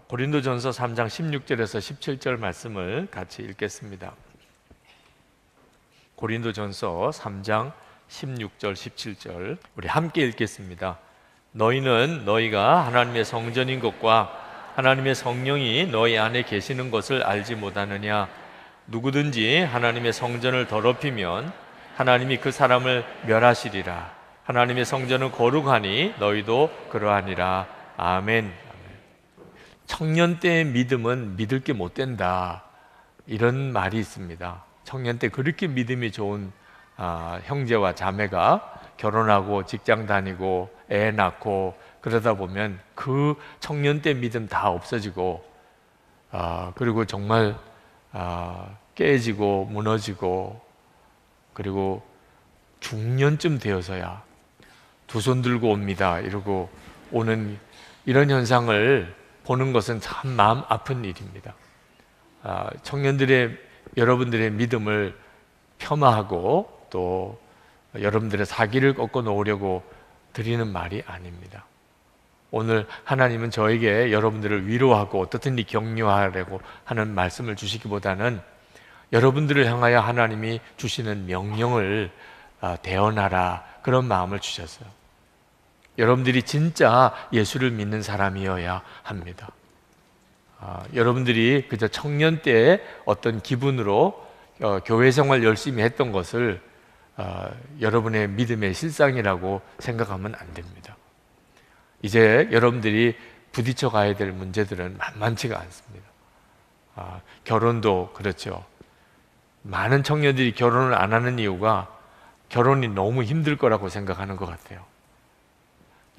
고린도전서 3장 16절에서 17절 말씀을 같이 읽겠습니다. 고린도전서 3장 16절 17절 우리 함께 읽겠습니다. 너희는 너희가 하나님의 성전인 것과 하나님의 성령이 너희 안에 계시는 것을 알지 못하느냐? 누구든지 하나님의 성전을 더럽히면 하나님이 그 사람을 멸하시리라. 하나님의 성전은 거룩하니 너희도 그러하니라. 아멘. 청년 때의 믿음은 믿을 게 못 된다, 이런 말이 있습니다. 청년 때 그렇게 믿음이 좋은 형제와 자매가 결혼하고 직장 다니고 애 낳고 그러다 보면 그 청년 때 믿음 다 없어지고 그리고 정말 깨지고 무너지고, 그리고 중년쯤 되어서야 두 손 들고 옵니다 이러고 오는 이런 현상을 보는 것은 참 마음 아픈 일입니다. 청년들의 여러분들의 믿음을 폄하하고 또 여러분들의 사기를 꺾어 놓으려고 드리는 말이 아닙니다. 오늘 하나님은 저에게 여러분들을 위로하고 어떻든지 격려하려고 하는 말씀을 주시기보다는 여러분들을 향하여 하나님이 주시는 명령을 대언하라, 그런 마음을 주셨어요. 여러분들이 진짜 예수를 믿는 사람이어야 합니다. 여러분들이 그저 청년 때의 어떤 기분으로 교회 생활 열심히 했던 것을 여러분의 믿음의 실상이라고 생각하면 안 됩니다. 이제 여러분들이 부딪혀 가야 될 문제들은 만만치가 않습니다. 결혼도 그렇죠. 많은 청년들이 결혼을 안 하는 이유가 결혼이 너무 힘들 거라고 생각하는 것 같아요.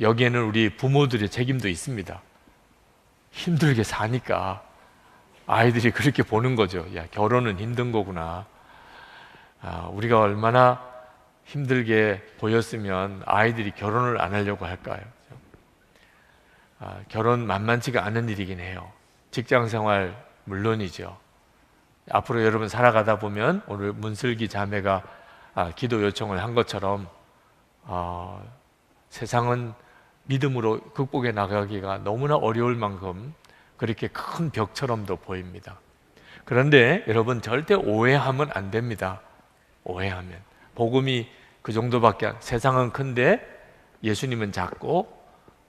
여기에는 우리 부모들의 책임도 있습니다. 힘들게 사니까 아이들이 그렇게 보는 거죠. 야, 결혼은 힘든 거구나. 우리가 얼마나 힘들게 보였으면 아이들이 결혼을 안 하려고 할까요? 결혼 만만치가 않은 일이긴 해요. 직장 생활 물론이죠. 앞으로 여러분 살아가다 보면 오늘 문슬기 자매가 기도 요청을 한 것처럼 세상은 믿음으로 극복해 나가기가 너무나 어려울 만큼 그렇게 큰 벽처럼도 보입니다. 그런데 여러분 절대 오해하면 안 됩니다. 오해하면 복음이 그 정도밖에 세상은 큰데 예수님은 작고,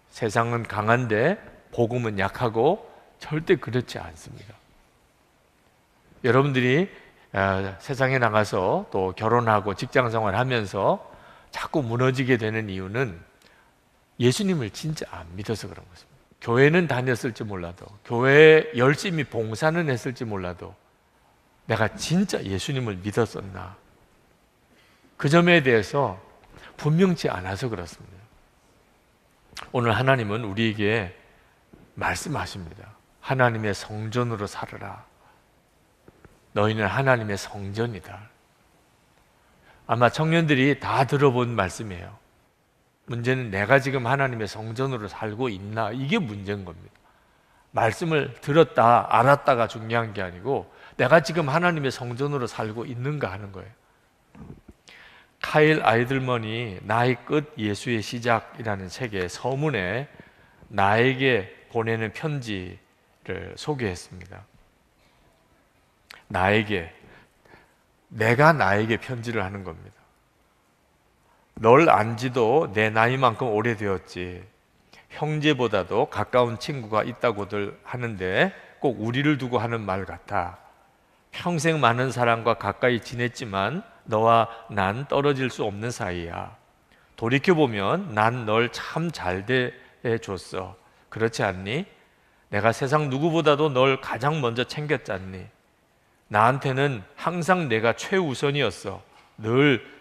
세상은 강한데 복음은 약하고, 절대 그렇지 않습니다. 여러분들이 세상에 나가서 또 결혼하고 직장생활 하면서 자꾸 무너지게 되는 이유는 예수님을 진짜 안 믿어서 그런 것입니다. 교회는 다녔을지 몰라도, 교회에 열심히 봉사는 했을지 몰라도 내가 진짜 예수님을 믿었었나, 그 점에 대해서 분명치 않아서 그렇습니다. 오늘 하나님은 우리에게 말씀하십니다. 하나님의 성전으로 살아라. 너희는 하나님의 성전이다. 아마 청년들이 다 들어본 말씀이에요. 문제는 내가 지금 하나님의 성전으로 살고 있나, 이게 문제인 겁니다. 말씀을 들었다 알았다가 중요한 게 아니고 내가 지금 하나님의 성전으로 살고 있는가 하는 거예요. 카일 아이들머니 나의 끝 예수의 시작이라는 책의 서문에 나에게 보내는 편지를 소개했습니다. 내가 나에게 편지를 하는 겁니다. 널 안지도 내 나이만큼 오래되었지. 형제보다도 가까운 친구가 있다고들 하는데 꼭 우리를 두고 하는 말 같아. 평생 많은 사람과 가까이 지냈지만 너와 난 떨어질 수 없는 사이야. 돌이켜보면 난 널 참 잘 대해줬어. 그렇지 않니? 내가 세상 누구보다도 널 가장 먼저 챙겼잖니. 나한테는 항상 내가 최우선이었어. 늘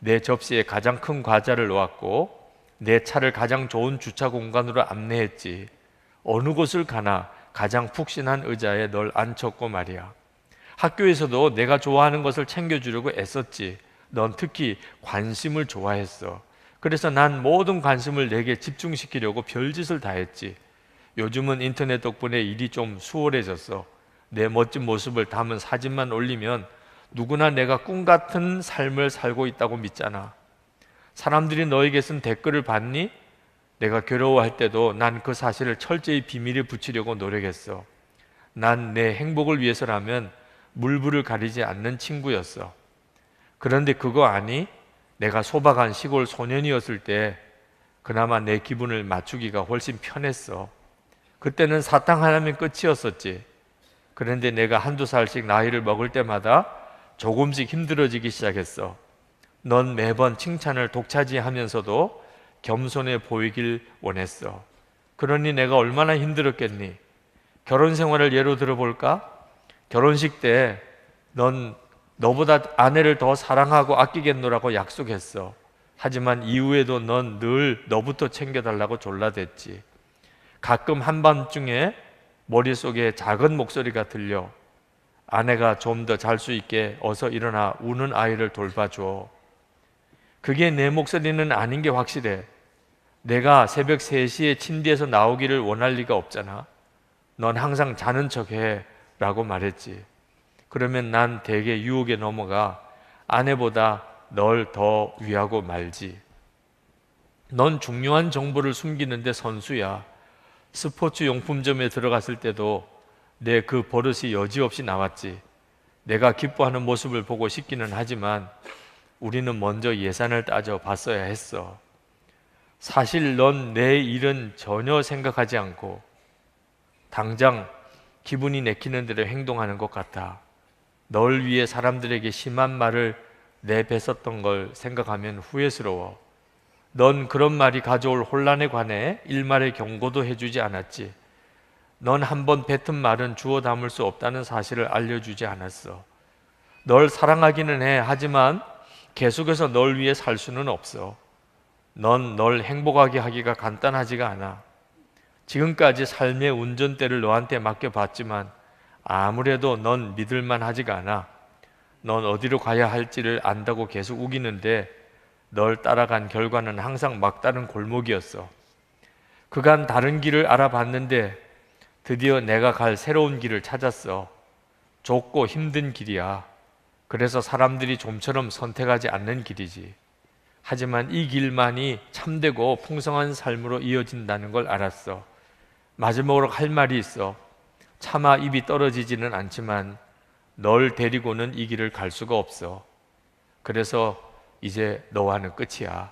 내 접시에 가장 큰 과자를 놓았고 내 차를 가장 좋은 주차 공간으로 안내했지. 어느 곳을 가나 가장 푹신한 의자에 널 앉혔고 말이야. 학교에서도 내가 좋아하는 것을 챙겨주려고 애썼지. 넌 특히 관심을 좋아했어. 그래서 난 모든 관심을 내게 집중시키려고 별짓을 다 했지. 요즘은 인터넷 덕분에 일이 좀 수월해졌어. 내 멋진 모습을 담은 사진만 올리면 누구나 내가 꿈 같은 삶을 살고 있다고 믿잖아. 사람들이 너에게 쓴 댓글을 봤니? 내가 괴로워할 때도 난 그 사실을 철저히 비밀에 붙이려고 노력했어. 난 내 행복을 위해서라면 물불을 가리지 않는 친구였어. 그런데 그거 아니? 내가 소박한 시골 소년이었을 때 그나마 내 기분을 맞추기가 훨씬 편했어. 그때는 사탕 하나면 끝이었었지. 그런데 내가 한두 살씩 나이를 먹을 때마다 조금씩 힘들어지기 시작했어. 넌 매번 칭찬을 독차지하면서도 겸손해 보이길 원했어. 그러니 내가 얼마나 힘들었겠니? 결혼 생활을 예로 들어볼까? 결혼식 때 넌 너보다 아내를 더 사랑하고 아끼겠노라고 약속했어. 하지만 이후에도 넌 늘 너부터 챙겨달라고 졸라댔지. 가끔 한밤중에 머릿속에 작은 목소리가 들려. 아내가 좀 더 잘 수 있게 어서 일어나 우는 아이를 돌봐줘. 그게 내 목소리는 아닌 게 확실해. 내가 새벽 3시에 침대에서 나오기를 원할 리가 없잖아. 넌 항상 자는 척해 라고 말했지. 그러면 난 대개 유혹에 넘어가 아내보다 널 더 위하고 말지. 넌 중요한 정보를 숨기는데 선수야. 스포츠 용품점에 들어갔을 때도 내 그 버릇이 여지없이 나왔지. 내가 기뻐하는 모습을 보고 싶기는 하지만 우리는 먼저 예산을 따져 봤어야 했어. 사실 넌 내 일은 전혀 생각하지 않고 당장 기분이 내키는 대로 행동하는 것 같아. 널 위해 사람들에게 심한 말을 내뱉었던 걸 생각하면 후회스러워. 넌 그런 말이 가져올 혼란에 관해 일말의 경고도 해주지 않았지. 넌 한 번 뱉은 말은 주워 담을 수 없다는 사실을 알려주지 않았어. 널 사랑하기는 해. 하지만 계속해서 널 위해 살 수는 없어. 넌 널 행복하게 하기가 간단하지가 않아. 지금까지 삶의 운전대를 너한테 맡겨봤지만 아무래도 넌 믿을만 하지가 않아. 넌 어디로 가야 할지를 안다고 계속 우기는데 널 따라간 결과는 항상 막다른 골목이었어. 그간 다른 길을 알아봤는데 드디어 내가 갈 새로운 길을 찾았어. 좁고 힘든 길이야. 그래서 사람들이 좀처럼 선택하지 않는 길이지. 하지만 이 길만이 참되고 풍성한 삶으로 이어진다는 걸 알았어. 마지막으로 할 말이 있어. 차마 입이 떨어지지는 않지만 널 데리고는 이 길을 갈 수가 없어. 그래서 이제 너와는 끝이야.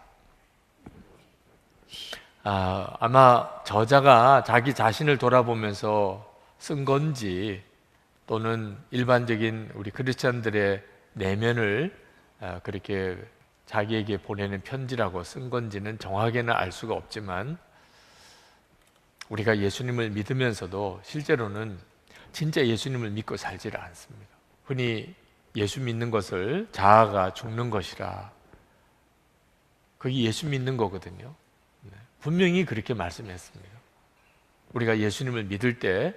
아마 저자가 자기 자신을 돌아보면서 쓴 건지 또는 일반적인 우리 크리스찬들의 내면을 그렇게 자기에게 보내는 편지라고 쓴 건지는 정확하게는 알 수가 없지만 우리가 예수님을 믿으면서도 실제로는 진짜 예수님을 믿고 살지를 않습니다. 흔히 예수 믿는 것을 자아가 죽는 것이라, 그게 예수 믿는 거거든요. 분명히 그렇게 말씀했습니다. 우리가 예수님을 믿을 때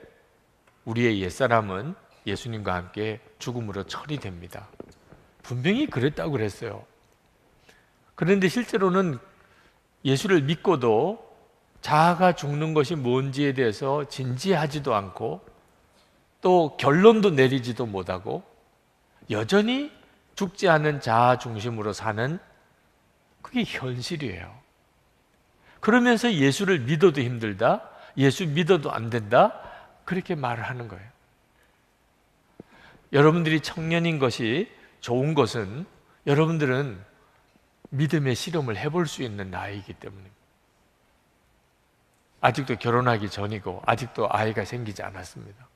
우리의 옛사람은 예수님과 함께 죽음으로 처리됩니다. 분명히 그랬다고 그랬어요. 그런데 실제로는 예수를 믿고도 자아가 죽는 것이 뭔지에 대해서 진지하지도 않고 또 결론도 내리지도 못하고 여전히 죽지 않은 자아 중심으로 사는, 그게 현실이에요. 그러면서 예수를 믿어도 힘들다, 예수 믿어도 안 된다, 그렇게 말을 하는 거예요. 여러분들이 청년인 것이 좋은 것은 여러분들은 믿음의 실험을 해볼 수 있는 나이이기 때문입니다. 아직도 결혼하기 전이고 아직도 아이가 생기지 않았습니다.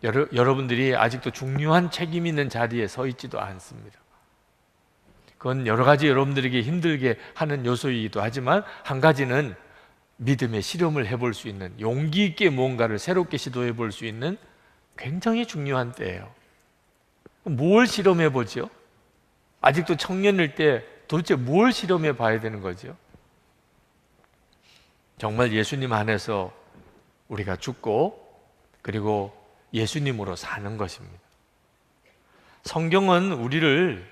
여러분들이 아직도 중요한 책임 있는 자리에 서 있지도 않습니다. 그건 여러 가지 여러분들에게 힘들게 하는 요소이기도 하지만 한 가지는 믿음의 실험을 해볼 수 있는, 용기 있게 무언가를 새롭게 시도해 볼 수 있는 굉장히 중요한 때예요. 뭘 실험해 보죠? 아직도 청년일 때 도대체 뭘 실험해 봐야 되는 거죠? 정말 예수님 안에서 우리가 죽고 그리고 예수님으로 사는 것입니다. 성경은 우리를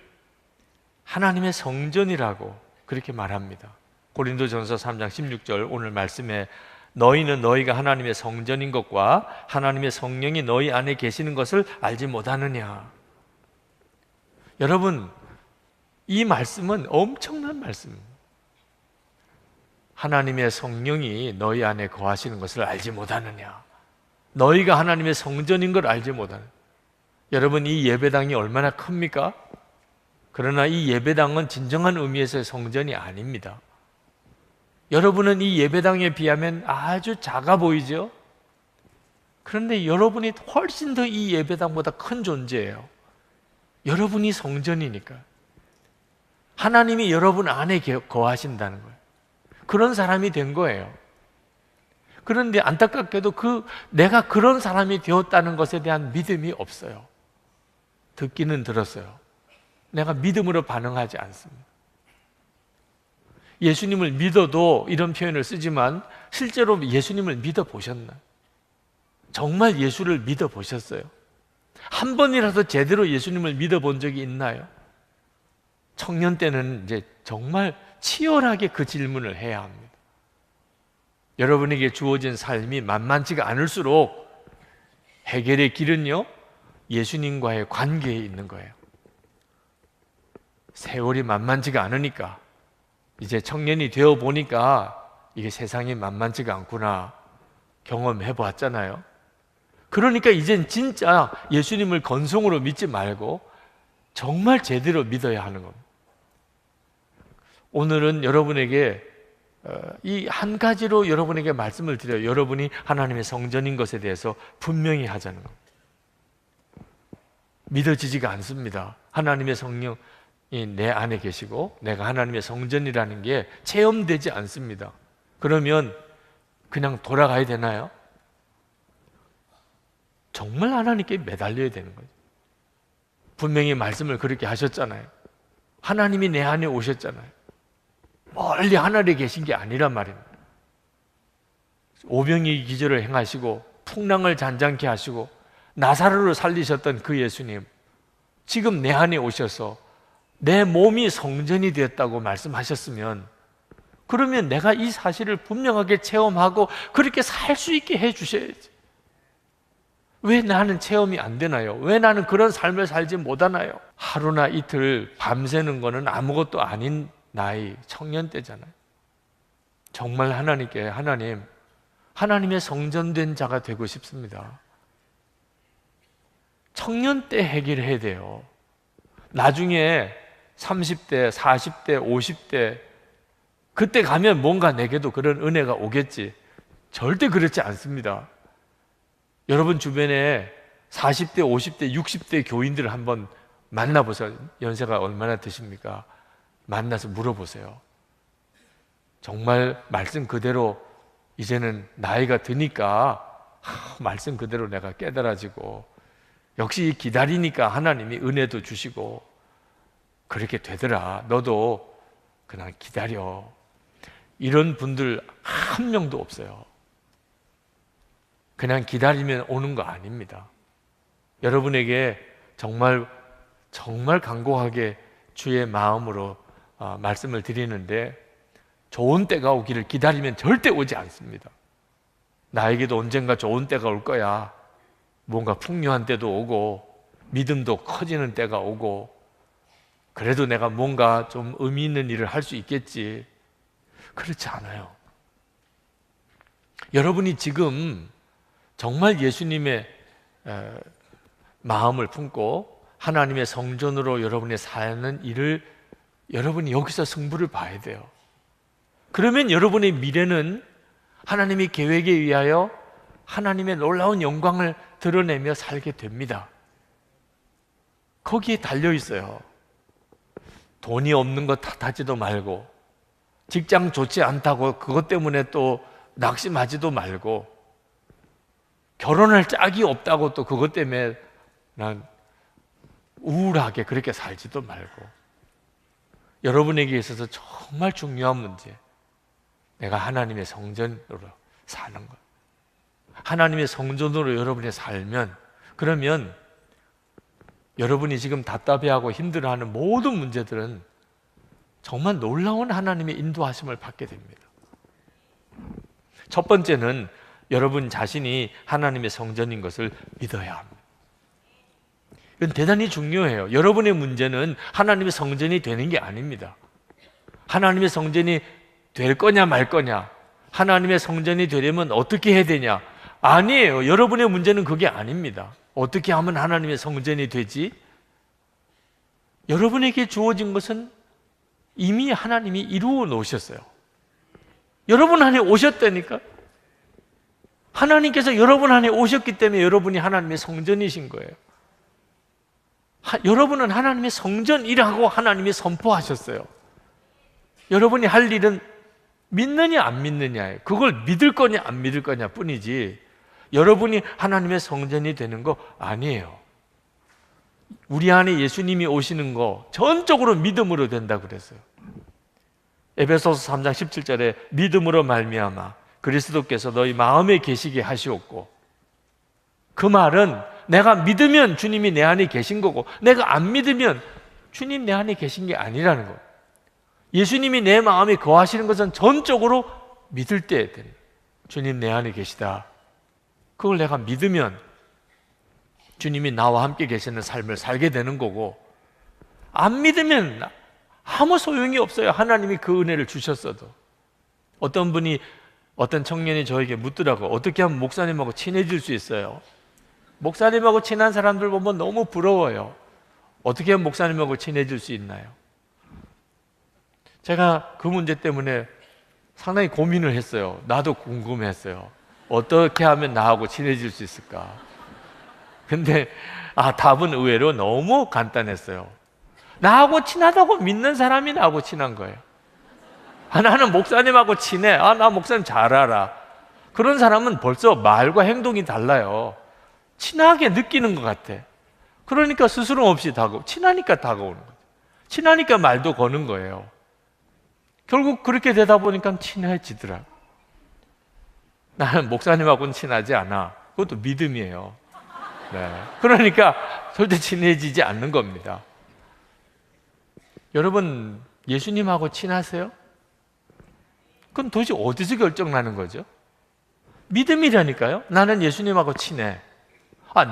하나님의 성전이라고 그렇게 말합니다. 고린도전서 3장 16절 오늘 말씀에 너희는 너희가 하나님의 성전인 것과 하나님의 성령이 너희 안에 계시는 것을 알지 못하느냐. 여러분, 이 말씀은 엄청난 말씀입니다. 하나님의 성령이 너희 안에 거하시는 것을 알지 못하느냐? 너희가 하나님의 성전인 걸 알지 못하느냐? 여러분, 이 예배당이 얼마나 큽니까? 그러나 이 예배당은 진정한 의미에서의 성전이 아닙니다. 여러분은 이 예배당에 비하면 아주 작아 보이죠? 그런데 여러분이 훨씬 더 이 예배당보다 큰 존재예요. 여러분이 성전이니까. 하나님이 여러분 안에 거하신다는 거예요. 그런 사람이 된 거예요. 그런데 안타깝게도 내가 그런 사람이 되었다는 것에 대한 믿음이 없어요. 듣기는 들었어요. 내가 믿음으로 반응하지 않습니다. 예수님을 믿어도 이런 표현을 쓰지만 실제로 예수님을 믿어보셨나요? 정말 예수를 믿어보셨어요? 한 번이라도 제대로 예수님을 믿어본 적이 있나요? 청년 때는 이제 정말 치열하게 그 질문을 해야 합니다. 여러분에게 주어진 삶이 만만치가 않을수록 해결의 길은요, 예수님과의 관계에 있는 거예요. 세월이 만만치가 않으니까, 이제 청년이 되어 보니까 이게 세상이 만만치가 않구나 경험해 보았잖아요. 그러니까 이젠 진짜 예수님을 건성으로 믿지 말고 정말 제대로 믿어야 하는 겁니다. 오늘은 여러분에게 이 한 가지로 여러분에게 말씀을 드려요. 여러분이 하나님의 성전인 것에 대해서 분명히 하자는 겁니다. 믿어지지가 않습니다. 하나님의 성령이 내 안에 계시고 내가 하나님의 성전이라는 게 체험되지 않습니다. 그러면 그냥 돌아가야 되나요? 정말 하나님께 매달려야 되는 거죠. 분명히 말씀을 그렇게 하셨잖아요. 하나님이 내 안에 오셨잖아요. 멀리 하늘에 계신 게 아니란 말입니다. 오병이의 기적을 행하시고 풍랑을 잔잔케 하시고 나사로를 살리셨던 그 예수님, 지금 내 안에 오셔서 내 몸이 성전이 되었다고 말씀하셨으면, 그러면 내가 이 사실을 분명하게 체험하고 그렇게 살 수 있게 해주셔야지. 왜 나는 체험이 안 되나요? 왜 나는 그런 삶을 살지 못하나요? 하루나 이틀 밤새는 거는 아무것도 아닌 나이, 청년 때잖아요. 정말 하나님께 하나님의 성전된 자가 되고 싶습니다. 청년 때 해결해야 돼요. 나중에 30대, 40대, 50대 그때 가면 뭔가 내게도 그런 은혜가 오겠지. 절대 그렇지 않습니다. 여러분 주변에 40대, 50대, 60대 교인들을 한번 만나보세요. 연세가 얼마나 드십니까? 만나서 물어보세요. 정말 말씀 그대로 이제는 나이가 드니까 말씀 그대로 내가 깨달아지고, 역시 기다리니까 하나님이 은혜도 주시고 그렇게 되더라. 너도 그냥 기다려. 이런 분들 한 명도 없어요. 그냥 기다리면 오는 거 아닙니다. 여러분에게 정말 간곡하게 주의 마음으로 말씀을 드리는데, 좋은 때가 오기를 기다리면 절대 오지 않습니다. 나에게도 언젠가 좋은 때가 올 거야. 뭔가 풍요한 때도 오고 믿음도 커지는 때가 오고, 그래도 내가 뭔가 좀 의미 있는 일을 할 수 있겠지. 그렇지 않아요. 여러분이 지금 정말 예수님의 마음을 품고 하나님의 성전으로 여러분이 사는 일을 여러분이 여기서 승부를 봐야 돼요. 그러면 여러분의 미래는 하나님의 계획에 의하여 하나님의 놀라운 영광을 드러내며 살게 됩니다. 거기에 달려 있어요. 돈이 없는 거 탓하지도 말고, 직장 좋지 않다고 그것 때문에 또 낙심하지도 말고, 결혼할 짝이 없다고 또 그것 때문에 난 우울하게 그렇게 살지도 말고, 여러분에게 있어서 정말 중요한 문제, 내가 하나님의 성전으로 사는 것. 하나님의 성전으로 여러분이 살면, 그러면 여러분이 지금 답답해하고 힘들어하는 모든 문제들은 정말 놀라운 하나님의 인도하심을 받게 됩니다. 첫 번째는 여러분 자신이 하나님의 성전인 것을 믿어야 합니다. 이건 대단히 중요해요. 여러분의 문제는 하나님의 성전이 되는 게 아닙니다. 하나님의 성전이 될 거냐 말 거냐, 하나님의 성전이 되려면 어떻게 해야 되냐, 아니에요. 여러분의 문제는 그게 아닙니다. 어떻게 하면 하나님의 성전이 되지? 여러분에게 주어진 것은 이미 하나님이 이루어 놓으셨어요. 여러분 안에 오셨다니까. 하나님께서 여러분 안에 오셨기 때문에 여러분이 하나님의 성전이신 거예요. 여러분은 하나님의 성전이라고 하나님이 선포하셨어요. 여러분이 할 일은 믿느냐 안 믿느냐예요. 그걸 믿을 거냐 안 믿을 거냐 뿐이지, 여러분이 하나님의 성전이 되는 거 아니에요. 우리 안에 예수님이 오시는 거 전적으로 믿음으로 된다고 그랬어요. 에베소서 3장 17절에 믿음으로 말미암아 그리스도께서 너희 마음에 계시게 하시옵고, 그 말은 내가 믿으면 주님이 내 안에 계신 거고, 내가 안 믿으면 주님 내 안에 계신 게 아니라는 거예요. 예수님이 내 마음에 거하시는 것은 전적으로 믿을 때 됩니다. 주님 내 안에 계시다. 그걸 내가 믿으면 주님이 나와 함께 계시는 삶을 살게 되는 거고, 안 믿으면 아무 소용이 없어요. 하나님이 그 은혜를 주셨어도. 어떤 청년이 저에게 묻더라고. 어떻게 하면 목사님하고 친해질 수 있어요? 목사님하고 친한 사람들 보면 너무 부러워요. 어떻게 하면 목사님하고 친해질 수 있나요? 제가 그 문제 때문에 상당히 고민을 했어요. 나도 궁금했어요. 어떻게 하면 나하고 친해질 수 있을까? 근데 답은 의외로 너무 간단했어요. 나하고 친하다고 믿는 사람이 나하고 친한 거예요. 나는 목사님하고 친해. 나 목사님 잘 알아. 그런 사람은 벌써 말과 행동이 달라요. 친하게 느끼는 것 같아. 그러니까 스스럼 없이 친하니까 다가오는 거죠. 친하니까 말도 거는 거예요. 결국 그렇게 되다 보니까 친해지더라. 나는 목사님하고는 친하지 않아. 그것도 믿음이에요. 네. 그러니까 절대 친해지지 않는 겁니다. 여러분, 예수님하고 친하세요? 그건 도대체 어디서 결정나는 거죠? 믿음이라니까요. 나는 예수님하고 친해.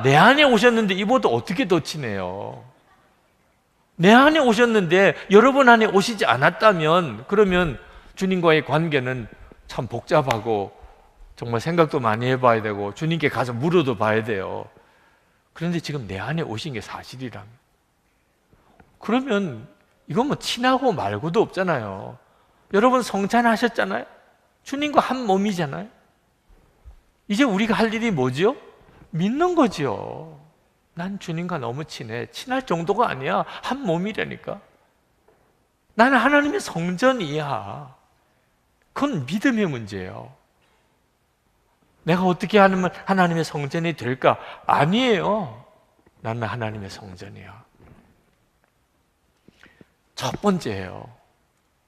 내 안에 오셨는데 이보다 어떻게 더 친해요? 내 안에 오셨는데 여러분 안에 오시지 않았다면, 그러면 주님과의 관계는 참 복잡하고 정말 생각도 많이 해봐야 되고 주님께 가서 물어도 봐야 돼요. 그런데 지금 내 안에 오신 게 사실이라면, 그러면 이건 뭐 친하고 말고도 없잖아요. 여러분 성찬하셨잖아요. 주님과 한 몸이잖아요. 이제 우리가 할 일이 뭐죠? 믿는 거죠. 난 주님과 너무 친해. 친할 정도가 아니야. 한 몸이라니까. 나는 하나님의 성전이야. 그건 믿음의 문제예요. 내가 어떻게 하면 하나님의 성전이 될까? 아니에요. 나는 하나님의 성전이야. 첫 번째예요.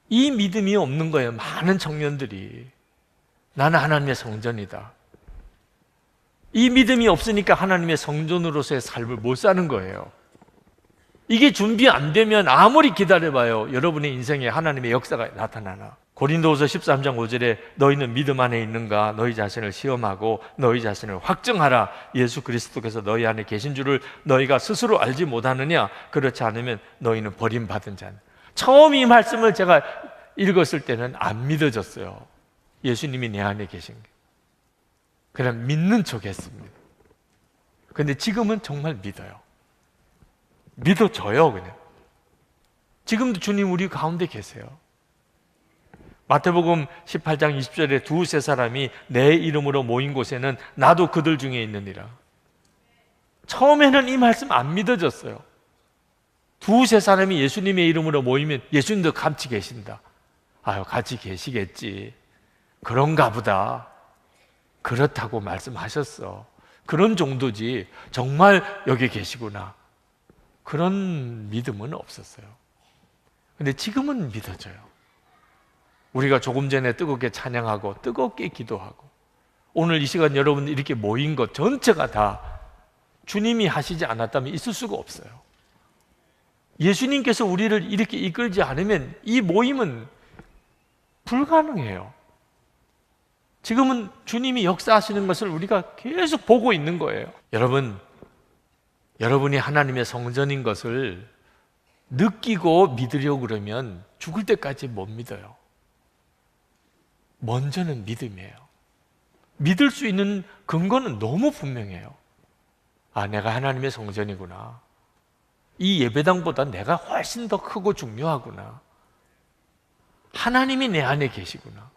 이 믿음이 없는 거예요. 많은 청년들이. 나는 하나님의 성전이다. 이 믿음이 없으니까 하나님의 성전으로서의 삶을 못 사는 거예요. 이게 준비 안 되면 아무리 기다려봐요, 여러분의 인생에 하나님의 역사가 나타나나. 고린도후서 13장 5절에 너희는 믿음 안에 있는가? 너희 자신을 시험하고 너희 자신을 확증하라. 예수 그리스도께서 너희 안에 계신 줄을 너희가 스스로 알지 못하느냐? 그렇지 않으면 너희는 버림받은 자니. 처음 이 말씀을 제가 읽었을 때는 안 믿어졌어요. 예수님이 내 안에 계신 게. 그냥 믿는 척 했습니다. 근데 지금은 정말 믿어요. 믿어져요, 그냥. 지금도 주님 우리 가운데 계세요. 마태복음 18장 20절에 두세 사람이 내 이름으로 모인 곳에는 나도 그들 중에 있느니라. 처음에는 이 말씀 안 믿어졌어요. 두세 사람이 예수님의 이름으로 모이면 예수님도 같이 계신다. 같이 계시겠지. 그런가 보다. 그렇다고 말씀하셨어. 그런 정도지 정말 여기 계시구나. 그런 믿음은 없었어요. 근데 지금은 믿어져요. 우리가 조금 전에 뜨겁게 찬양하고 뜨겁게 기도하고 오늘 이 시간 여러분 이렇게 모인 것 전체가 다 주님이 하시지 않았다면 있을 수가 없어요. 예수님께서 우리를 이렇게 이끌지 않으면 이 모임은 불가능해요. 지금은 주님이 역사하시는 것을 우리가 계속 보고 있는 거예요. 여러분이 하나님의 성전인 것을 느끼고 믿으려고 그러면 죽을 때까지 못 믿어요. 먼저는 믿음이에요. 믿을 수 있는 근거는 너무 분명해요. 아, 내가 하나님의 성전이구나. 이 예배당보다 내가 훨씬 더 크고 중요하구나. 하나님이 내 안에 계시구나.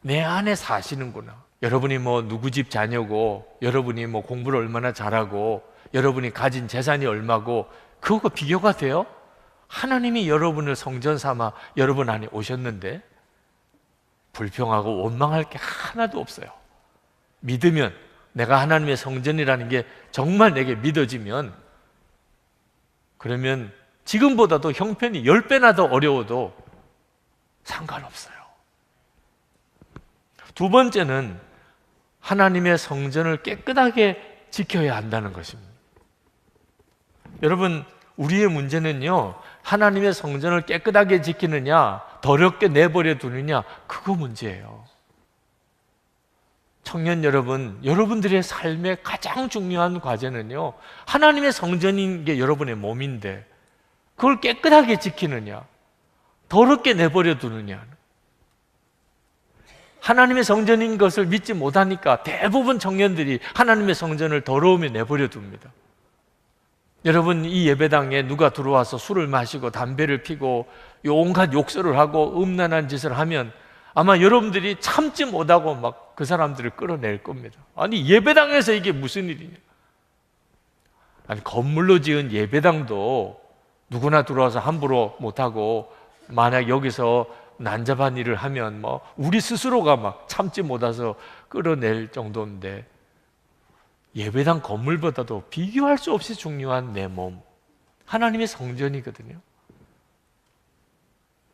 내 안에 사시는구나. 여러분이 뭐 누구 집 자녀고, 여러분이 뭐 공부를 얼마나 잘하고, 여러분이 가진 재산이 얼마고, 그거 비교가 돼요? 하나님이 여러분을 성전 삼아 여러분 안에 오셨는데 불평하고 원망할 게 하나도 없어요. 믿으면, 내가 하나님의 성전이라는 게 정말 내게 믿어지면, 그러면 지금보다도 형편이 10배나 더 어려워도 상관없어요. 두 번째는 하나님의 성전을 깨끗하게 지켜야 한다는 것입니다. 여러분, 우리의 문제는요, 하나님의 성전을 깨끗하게 지키느냐, 더럽게 내버려 두느냐, 그거 문제예요. 청년 여러분, 여러분들의 삶의 가장 중요한 과제는요, 하나님의 성전인 게 여러분의 몸인데 그걸 깨끗하게 지키느냐, 더럽게 내버려 두느냐. 하나님의 성전인 것을 믿지 못하니까 대부분 청년들이 하나님의 성전을 더러움에 내버려 둡니다. 여러분, 이 예배당에 누가 들어와서 술을 마시고 담배를 피고 온갖 욕설을 하고 음란한 짓을 하면 아마 여러분들이 참지 못하고 막 그 사람들을 끌어낼 겁니다. 아니, 예배당에서 이게 무슨 일이냐. 아니, 건물로 지은 예배당도 누구나 들어와서 함부로 못하고, 만약 여기서 난잡한 일을 하면 뭐 우리 스스로가 막 참지 못해서 끌어낼 정도인데, 예배당 건물보다도 비교할 수 없이 중요한 내 몸, 하나님의 성전이거든요.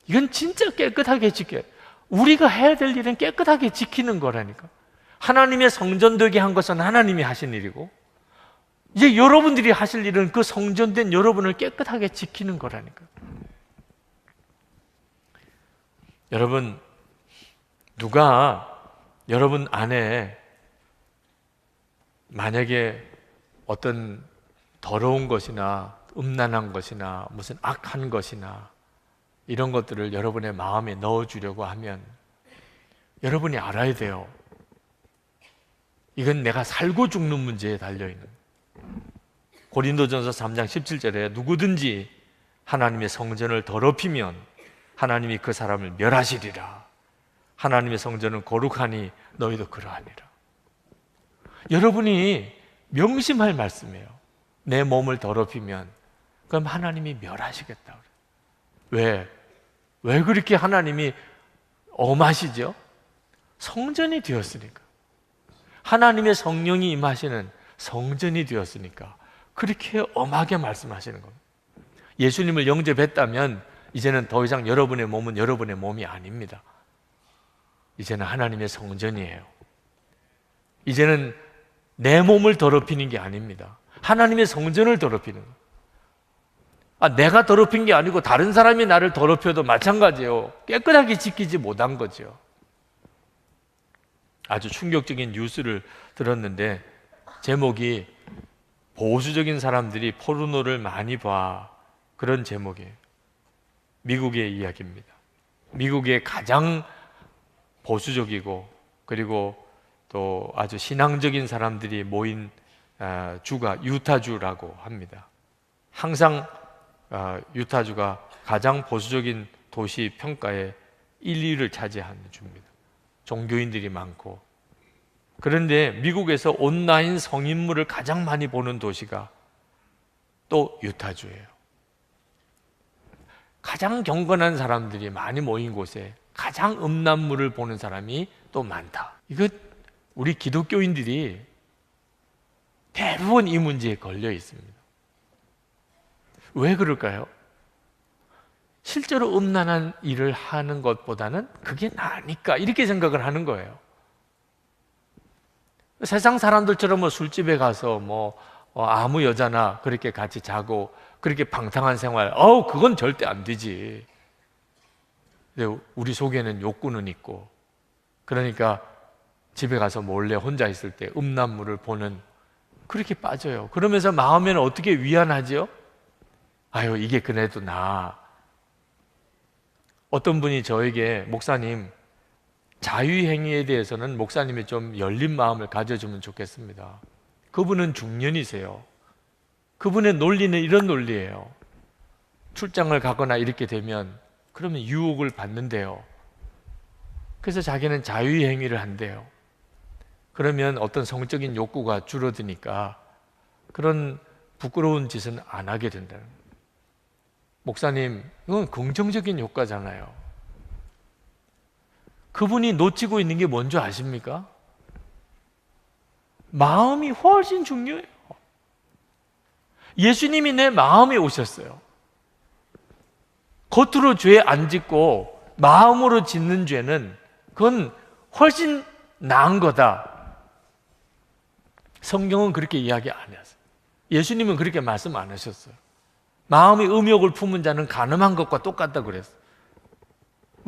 이건 진짜 깨끗하게 지켜야 돼요. 우리가 해야 될 일은 깨끗하게 지키는 거라니까. 하나님의 성전 되게 한 것은 하나님이 하신 일이고, 이제 여러분들이 하실 일은 그 성전된 여러분을 깨끗하게 지키는 거라니까. 여러분, 누가 여러분 안에 만약에 어떤 더러운 것이나 음란한 것이나 무슨 악한 것이나 이런 것들을 여러분의 마음에 넣어주려고 하면 여러분이 알아야 돼요. 이건 내가 살고 죽는 문제에 달려있는. 고린도전서 3장 17절에 누구든지 하나님의 성전을 더럽히면 하나님이 그 사람을 멸하시리라. 하나님의 성전은 거룩하니 너희도 그러하니라. 여러분이 명심할 말씀이에요. 내 몸을 더럽히면 그럼 하나님이 멸하시겠다. 왜 그렇게 하나님이 엄하시죠? 성전이 되었으니까. 하나님의 성령이 임하시는 성전이 되었으니까 그렇게 엄하게 말씀하시는 겁니다. 예수님을 영접했다면 이제는 더 이상 여러분의 몸은 여러분의 몸이 아닙니다. 이제는 하나님의 성전이에요. 이제는 내 몸을 더럽히는 게 아닙니다. 하나님의 성전을 더럽히는 거예요. 내가 더럽힌 게 아니고 다른 사람이 나를 더럽혀도 마찬가지예요. 깨끗하게 지키지 못한 거죠. 아주 충격적인 뉴스를 들었는데 제목이 보수적인 사람들이 포르노를 많이 봐, 그런 제목이에요. 미국의 이야기입니다. 미국의 가장 보수적이고 그리고 또 아주 신앙적인 사람들이 모인 주가 유타주라고 합니다. 항상 유타주가 가장 보수적인 도시 평가에 1, 2위를 차지하는 주입니다. 종교인들이 많고. 그런데 미국에서 온라인 성인물을 가장 많이 보는 도시가 또 유타주예요. 가장 경건한 사람들이 많이 모인 곳에 가장 음란물을 보는 사람이 또 많다. 이거 우리 기독교인들이 대부분 이 문제에 걸려 있습니다. 왜 그럴까요? 실제로 음란한 일을 하는 것보다는 그게 나으니까 이렇게 생각을 하는 거예요. 세상 사람들처럼 뭐 술집에 가서 아무 여자나 그렇게 같이 자고 그렇게 방탕한 생활, 그건 절대 안 되지. 근데 우리 속에는 욕구는 있고, 그러니까 집에 가서 몰래 혼자 있을 때 음란물을 보는, 그렇게 빠져요. 그러면서 마음에는 어떻게 위안하죠? 아유, 이게 그래도 나아. 어떤 분이 저에게, 목사님, 자유행위에 대해서는 목사님이 좀 열린 마음을 가져주면 좋겠습니다. 그분은 중년이세요. 그분의 논리는 이런 논리예요. 출장을 가거나 이렇게 되면 그러면 유혹을 받는데요. 그래서 자기는 자유행위를 한대요. 그러면 어떤 성적인 욕구가 줄어드니까 그런 부끄러운 짓은 안 하게 된다는 거예요. 목사님, 이건 긍정적인 효과잖아요. 그분이 놓치고 있는 게 뭔지 아십니까? 마음이 훨씬 중요해요. 예수님이 내 마음에 오셨어요. 겉으로 죄 안 짓고 마음으로 짓는 죄는 그건 훨씬 나은 거다. 성경은 그렇게 이야기 안 했어요. 예수님은 그렇게 말씀 안 하셨어요. 마음의 음욕을 품은 자는 간음한 것과 똑같다고 그랬어요.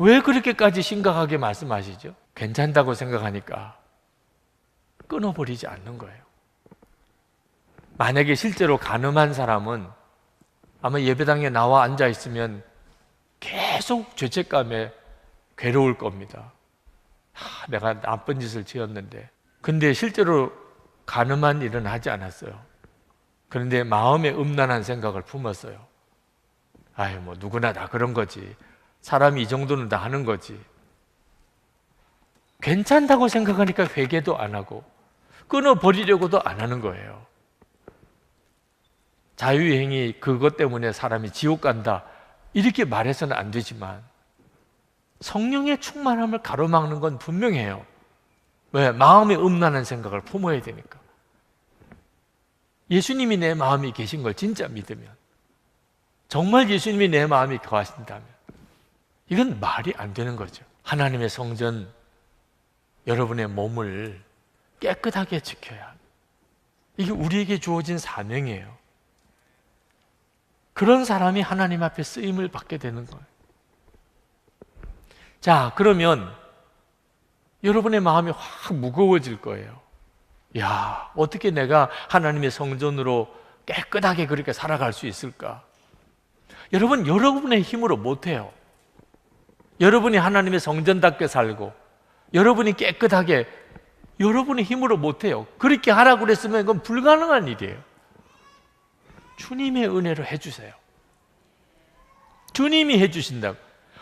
왜 그렇게까지 심각하게 말씀하시죠? 괜찮다고 생각하니까 끊어버리지 않는 거예요. 만약에 실제로 간음한 사람은 아마 예배당에 나와 앉아있으면 계속 죄책감에 괴로울 겁니다. 내가 나쁜 짓을 지었는데. 근데 실제로 간음한 일은 하지 않았어요. 그런데 마음에 음란한 생각을 품었어요. 아유, 뭐 누구나 다 그런 거지. 사람이 이 정도는 다 하는 거지. 괜찮다고 생각하니까 회개도 안 하고 끊어버리려고도 안 하는 거예요. 자유행위 그것 때문에 사람이 지옥 간다 이렇게 말해서는 안 되지만 성령의 충만함을 가로막는 건 분명해요. 왜? 마음에 음란한 생각을 품어야 되니까. 예수님이 내 마음에 계신 걸 진짜 믿으면, 정말 예수님이 내 마음에 거하신다면 이건 말이 안 되는 거죠. 하나님의 성전, 여러분의 몸을 깨끗하게 지켜야 합니다. 이게 우리에게 주어진 사명이에요. 그런 사람이 하나님 앞에 쓰임을 받게 되는 거예요. 자, 그러면 여러분의 마음이 확 무거워질 거예요. 야, 어떻게 내가 하나님의 성전으로 깨끗하게 그렇게 살아갈 수 있을까? 여러분, 여러분의 힘으로 못해요. 여러분이 하나님의 성전답게 살고 여러분이 깨끗하게 여러분의 힘으로 못해요. 그렇게 하라고 그랬으면 그건 불가능한 일이에요. 주님의 은혜로 해주세요. 주님이 해주신다고.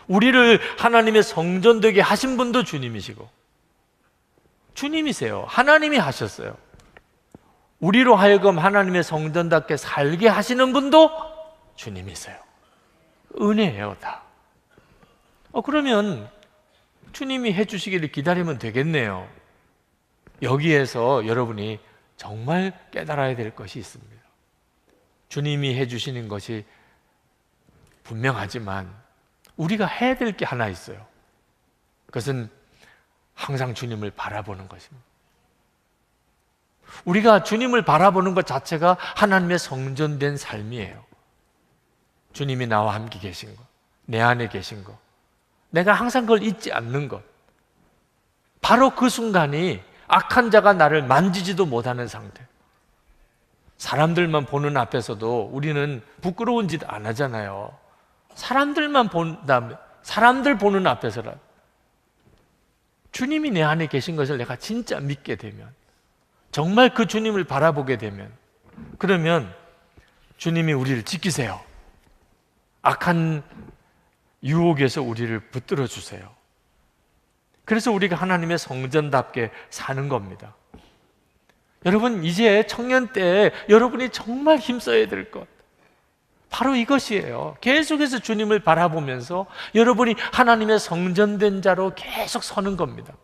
우리를 하나님의 성전 되게 하신 분도 주님이시고 주님이세요. 하나님이 하셨어요. 우리로 하여금 하나님의 성전답게 살게 하시는 분도 주님이세요. 은혜예요, 다. 그러면 주님이 해주시기를 기다리면 되겠네요. 여기에서 여러분이 정말 깨달아야 될 것이 있습니다. 주님이 해주시는 것이 분명하지만 우리가 해야 될 게 하나 있어요. 그것은 항상 주님을 바라보는 것입니다. 우리가 주님을 바라보는 것 자체가 하나님의 성전된 삶이에요. 주님이 나와 함께 계신 것, 내 안에 계신 것, 내가 항상 그걸 잊지 않는 것, 바로 그 순간이 악한 자가 나를 만지지도 못하는 상태. 사람들만 보는 앞에서도 우리는 부끄러운 짓 안 하잖아요. 사람들만 본다면, 사람들 보는 앞에서라도 주님이 내 안에 계신 것을 내가 진짜 믿게 되면, 정말 그 주님을 바라보게 되면, 그러면 주님이 우리를 지키세요. 악한 유혹에서 우리를 붙들어 주세요. 그래서 우리가 하나님의 성전답게 사는 겁니다. 여러분, 이제 청년 때 여러분이 정말 힘써야 될 것, 바로 이것이에요. 계속해서 주님을 바라보면서 여러분이 하나님의 성전된 자로 계속 서는 겁니다.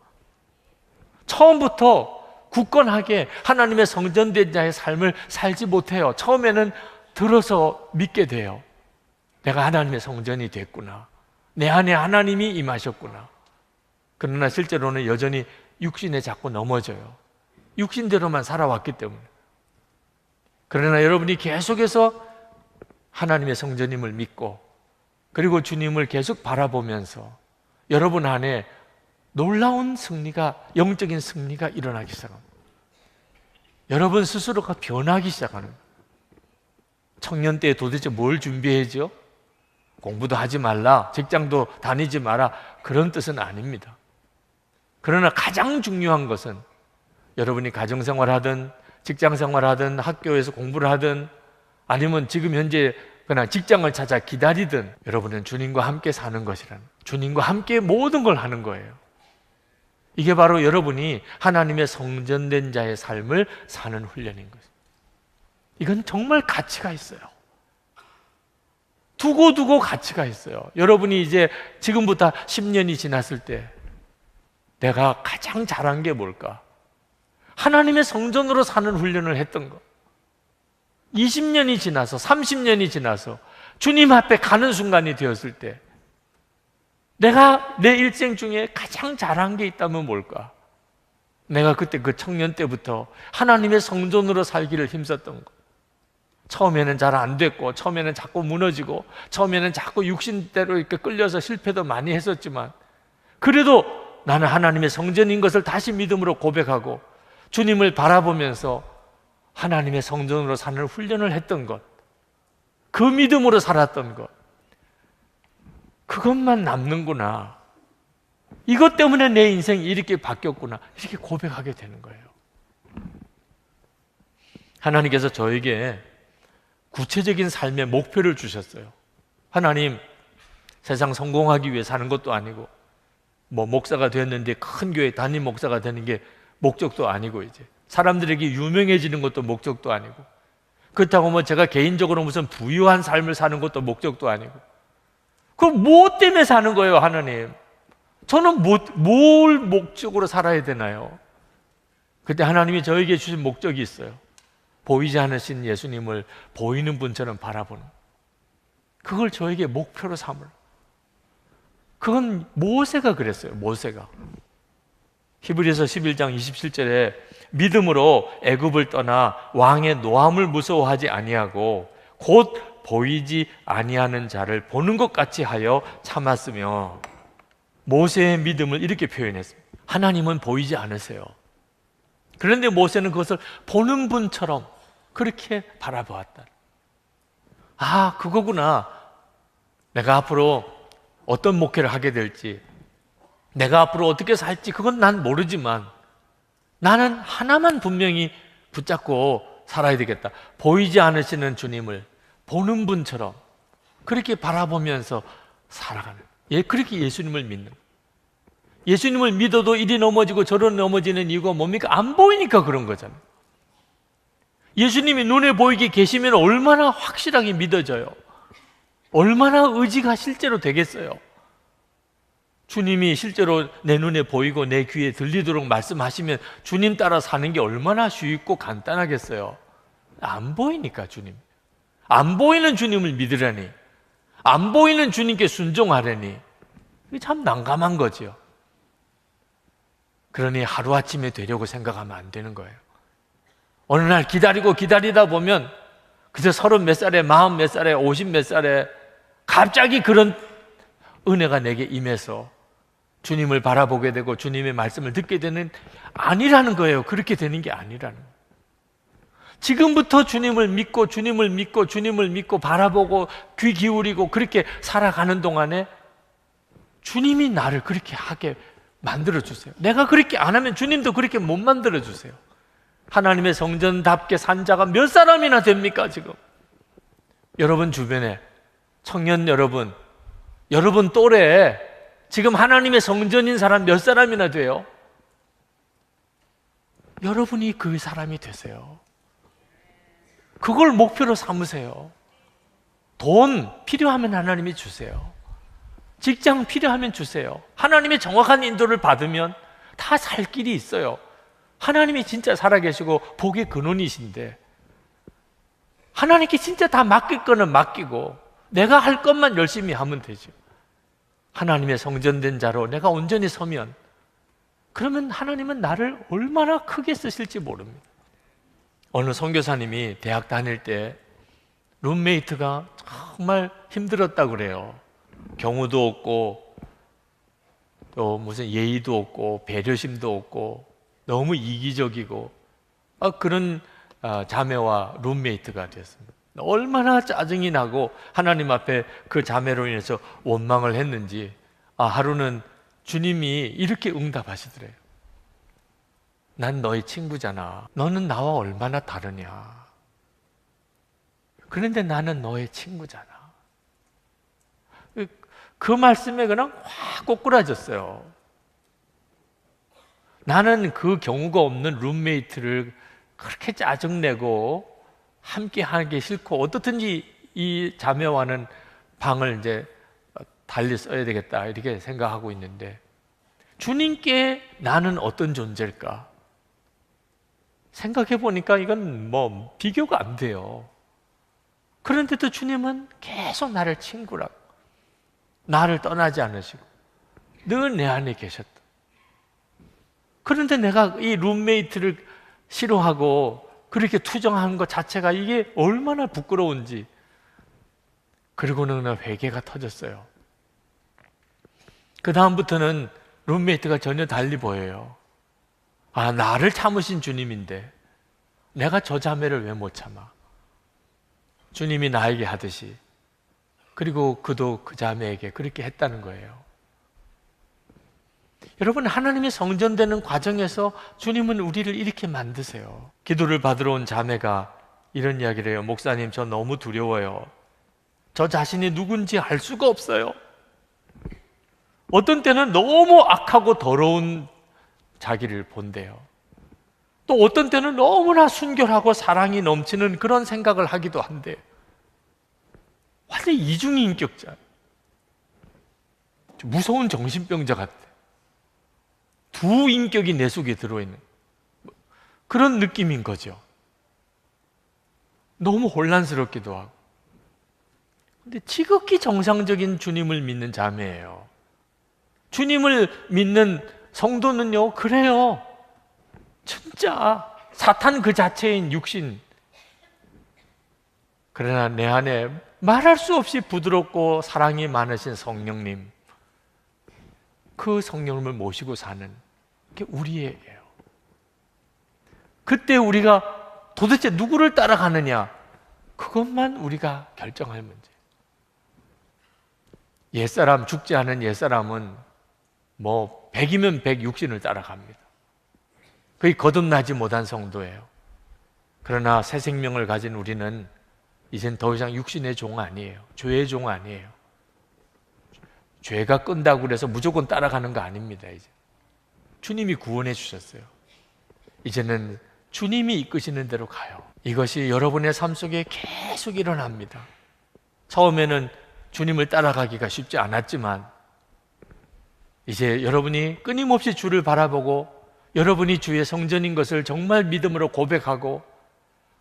처음부터 굳건하게 하나님의 성전된 자의 삶을 살지 못해요. 처음에는 들어서 믿게 돼요. 내가 하나님의 성전이 됐구나. 내 안에 하나님이 임하셨구나. 그러나 실제로는 여전히 육신에 자꾸 넘어져요. 육신대로만 살아왔기 때문에. 그러나 여러분이 계속해서 하나님의 성전임을 믿고 그리고 주님을 계속 바라보면서 여러분 안에 놀라운 승리가, 영적인 승리가 일어나기 시작합니다. 여러분 스스로가 변하기 시작하는 거예요. 청년 때 도대체 뭘 준비해야죠? 공부도 하지 말라, 직장도 다니지 마라, 그런 뜻은 아닙니다. 그러나 가장 중요한 것은 여러분이 가정생활하든 직장생활하든 학교에서 공부를 하든 아니면 지금 현재 그냥 직장을 찾아 기다리든 여러분은 주님과 함께 사는 것이라는, 주님과 함께 모든 걸 하는 거예요. 이게 바로 여러분이 하나님의 성전된 자의 삶을 사는 훈련인 것입니다. 이건 정말 가치가 있어요. 두고두고 가치가 있어요. 여러분이 이제 지금부터 10년이 지났을 때 내가 가장 잘한 게 뭘까? 하나님의 성전으로 사는 훈련을 했던 것. 20년이 지나서 30년이 지나서 주님 앞에 가는 순간이 되었을 때 내가 내 일생 중에 가장 잘한 게 있다면 뭘까? 내가 그때 그 청년 때부터 하나님의 성전으로 살기를 힘썼던 것. 처음에는 잘 안 됐고, 처음에는 자꾸 무너지고, 처음에는 자꾸 육신대로 이렇게 끌려서 실패도 많이 했었지만, 그래도 나는 하나님의 성전인 것을 다시 믿음으로 고백하고 주님을 바라보면서 하나님의 성전으로 사는 훈련을 했던 것, 그 믿음으로 살았던 것, 그것만 남는구나. 이것 때문에 내 인생이 이렇게 바뀌었구나. 이렇게 고백하게 되는 거예요. 하나님께서 저에게 구체적인 삶의 목표를 주셨어요. 하나님, 세상 성공하기 위해 사는 것도 아니고, 뭐 목사가 되었는데 큰 교회 담임 목사가 되는 게 목적도 아니고, 이제 사람들에게 유명해지는 것도 목적도 아니고, 그렇다고 뭐 제가 개인적으로 무슨 부유한 삶을 사는 것도 목적도 아니고, 그럼 무엇 때문에 사는 거예요, 하나님? 저는 뭘 목적으로 살아야 되나요? 그때 하나님이 저에게 주신 목적이 있어요. 보이지 않으신 예수님을 보이는 분처럼 바라보는, 그걸 저에게 목표로 삼을. 그건 모세가 그랬어요. 모세가 히브리서 11장 27절에 믿음으로 애굽을 떠나 왕의 노함을 무서워하지 아니하고 곧 보이지 아니하는 자를 보는 것 같이 하여 참았으며, 모세의 믿음을 이렇게 표현했습니다. 하나님은 보이지 않으세요. 그런데 모세는 그것을 보는 분처럼 그렇게 바라보았다. 아, 그거구나. 내가 앞으로 어떤 목회를 하게 될지, 내가 앞으로 어떻게 살지 그건 난 모르지만 나는 하나만 분명히 붙잡고 살아야 되겠다. 보이지 않으시는 주님을 보는 분처럼 그렇게 바라보면서 살아가는, 그렇게 예수님을 믿는. 예수님을 믿어도 이리 넘어지고 저리 넘어지는 이유가 뭡니까? 안 보이니까 그런 거잖아요. 예수님이 눈에 보이게 계시면 얼마나 확실하게 믿어져요. 얼마나 의지가 실제로 되겠어요. 주님이 실제로 내 눈에 보이고 내 귀에 들리도록 말씀하시면 주님 따라 사는 게 얼마나 쉽고 간단하겠어요. 안 보이니까 주님. 안 보이는 주님을 믿으라니, 안 보이는 주님께 순종하라니, 이게 참 난감한 거죠. 그러니 하루아침에 되려고 생각하면 안 되는 거예요. 어느 날 기다리다 보면 그저 30 몇 살에, 40 몇 살에, 50 몇 살에 갑자기 그런 은혜가 내게 임해서 주님을 바라보게 되고 주님의 말씀을 듣게 되는, 아니라는 거예요. 그렇게 되는 게 아니라는 거예요. 지금부터 주님을 믿고 바라보고 귀 기울이고 그렇게 살아가는 동안에 주님이 나를 그렇게 하게 만들어주세요. 내가 그렇게 안 하면 주님도 그렇게 못 만들어주세요. 하나님의 성전답게 산 자가 몇 사람이나 됩니까 지금? 여러분 주변에 청년 여러분, 여러분 또래에 지금 하나님의 성전인 사람 몇 사람이나 돼요? 여러분이 그 사람이 되세요. 그걸 목표로 삼으세요. 돈 필요하면 하나님이 주세요. 직장 필요하면 주세요. 하나님의 정확한 인도를 받으면 다 살 길이 있어요. 하나님이 진짜 살아계시고 복의 근원이신데 하나님께 진짜 다 맡길 거는 맡기고 내가 할 것만 열심히 하면 되죠. 하나님의 성전된 자로 내가 온전히 서면, 그러면 하나님은 나를 얼마나 크게 쓰실지 모릅니다. 어느 선교사님이 대학 다닐 때 룸메이트가 정말 힘들었다고 그래요. 경우도 없고 또 무슨 예의도 없고 배려심도 없고 너무 이기적이고 그런 자매와 룸메이트가 됐습니다. 얼마나 짜증이 나고 하나님 앞에 그 자매로 인해서 원망을 했는지, 하루는 주님이 이렇게 응답하시더래요. 난 너의 친구잖아. 너는 나와 얼마나 다르냐. 그런데 나는 너의 친구잖아. 그 말씀에 그냥 확 꼬꾸라졌어요. 나는 그 경우가 없는 룸메이트를 그렇게 짜증내고 함께 하기 싫고 어떻든지 이 자매와는 방을 이제 달리 써야 되겠다 이렇게 생각하고 있는데 주님께 나는 어떤 존재일까? 생각해 보니까 이건 뭐 비교가 안 돼요. 그런데도 주님은 계속 나를 친구라고, 나를 떠나지 않으시고 늘 내 안에 계셨다. 그런데 내가 이 룸메이트를 싫어하고 그렇게 투정하는 것 자체가 이게 얼마나 부끄러운지. 그리고는 회개가 터졌어요. 그 다음부터는 룸메이트가 전혀 달리 보여요. 아, 나를 참으신 주님인데 내가 저 자매를 왜 못 참아? 주님이 나에게 하듯이. 그리고 그도 그 자매에게 그렇게 했다는 거예요. 여러분, 하나님의 성전되는 과정에서 주님은 우리를 이렇게 만드세요. 기도를 받으러 온 자매가 이런 이야기를 해요. 목사님, 저 너무 두려워요. 저 자신이 누군지 알 수가 없어요. 어떤 때는 너무 악하고 더러운 자기를 본대요. 또 어떤 때는 너무나 순결하고 사랑이 넘치는 그런 생각을 하기도 한대요. 완전히 이중인격자, 무서운 정신병자 같아. 두 인격이 내 속에 들어있는 그런 느낌인 거죠. 너무 혼란스럽기도 하고. 근데 지극히 정상적인 주님을 믿는 자매예요. 주님을 믿는 성도는요, 그래요. 진짜 사탄 그 자체인 육신. 그러나 내 안에 말할 수 없이 부드럽고 사랑이 많으신 성령님, 그 성령님을 모시고 사는 게 우리예요. 그때 우리가 도대체 누구를 따라가느냐, 그것만 우리가 결정할 문제. 옛사람, 죽지 않은 옛사람은 뭐 100이면 100 육신을 따라갑니다. 그게 거듭나지 못한 성도예요. 그러나 새 생명을 가진 우리는 이젠 더 이상 육신의 종 아니에요. 죄의 종 아니에요. 죄가 끈다고 그래서 무조건 따라가는 거 아닙니다. 이제 주님이 구원해 주셨어요. 이제는 주님이 이끄시는 대로 가요. 이것이 여러분의 삶 속에 계속 일어납니다. 처음에는 주님을 따라가기가 쉽지 않았지만 이제 여러분이 끊임없이 주를 바라보고 여러분이 주의 성전인 것을 정말 믿음으로 고백하고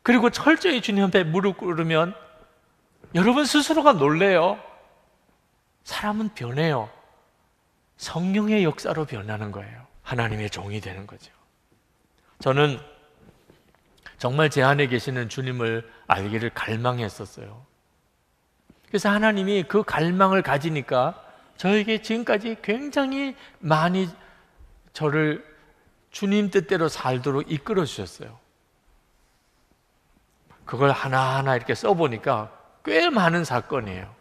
그리고 철저히 주님 앞에 무릎 꿇으면 여러분 스스로가 놀래요. 사람은 변해요. 성령의 역사로 변하는 거예요. 하나님의 종이 되는 거죠. 저는 정말 제 안에 계시는 주님을 알기를 갈망했었어요. 그래서 하나님이 그 갈망을 가지니까 저에게 지금까지 굉장히 많이 저를 주님 뜻대로 살도록 이끌어 주셨어요. 그걸 하나하나 이렇게 써보니까 꽤 많은 사건이에요.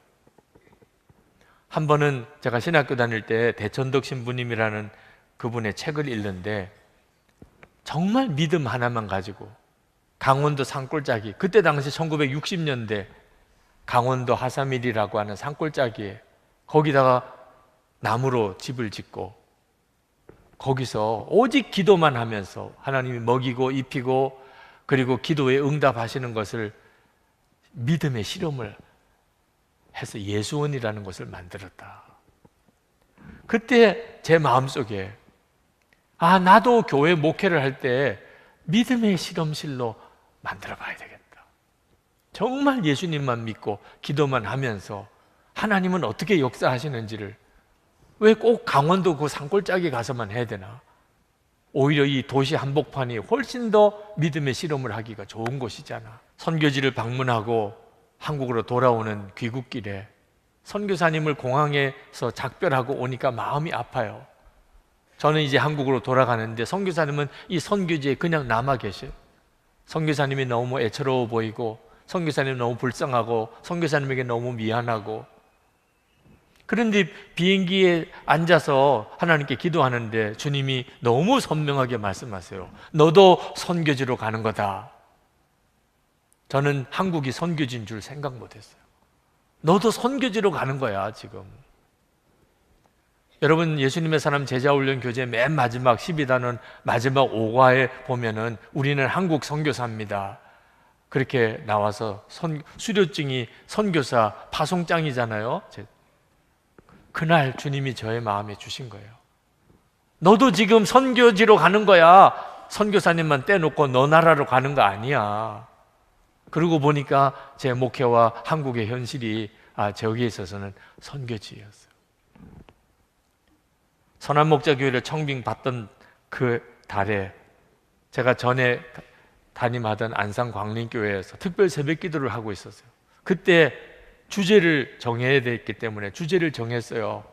한 번은 제가 신학교 다닐 때 대천덕 신부님이라는 그분의 책을 읽는데 정말 믿음 하나만 가지고 강원도 산골짜기, 그때 당시 1960년대 강원도 하사밀이라고 하는 산골짜기에 거기다가 나무로 집을 짓고 거기서 오직 기도만 하면서 하나님이 먹이고 입히고 그리고 기도에 응답하시는 것을 믿음의 실험을 해서 예수원이라는 것을 만들었다. 그때 제 마음속에 나도 교회 목회를 할 때 믿음의 실험실로 만들어 봐야 되겠다. 정말 예수님만 믿고 기도만 하면서 하나님은 어떻게 역사하시는지를 왜 꼭 강원도 그 산골짜기 가서만 해야 되나? 오히려 이 도시 한복판이 훨씬 더 믿음의 실험을 하기가 좋은 곳이잖아. 선교지를 방문하고 한국으로 돌아오는 귀국길에 선교사님을 공항에서 작별하고 오니까 마음이 아파요. 저는 이제 한국으로 돌아가는데 선교사님은 이 선교지에 그냥 남아 계셔요. 선교사님이 너무 애처로워 보이고 선교사님이 너무 불쌍하고 선교사님에게 너무 미안하고 그런데 비행기에 앉아서 하나님께 기도하는데 주님이 너무 선명하게 말씀하세요. 너도 선교지로 가는 거다. 저는 한국이 선교지인 줄 생각 못했어요. 너도 선교지로 가는 거야 지금. 여러분, 예수님의 사람 제자훈련 교재 맨 마지막 12단원 마지막 5과에 보면은 우리는 한국 선교사입니다 그렇게 나와서 수료증이 선교사 파송장이잖아요. 그날 주님이 저의 마음에 주신 거예요. 너도 지금 선교지로 가는 거야. 선교사님만 떼놓고 너 나라로 가는 거 아니야. 그러고 보니까 제 목회와 한국의 현실이 저기에 있어서는 선교지였어요. 선한목자교회를 청빙받던 그 달에 제가 전에 담임하던 안산광림교회에서 특별 새벽기도를 하고 있었어요. 그때 주제를 정해야 됐기 때문에 주제를 정했어요.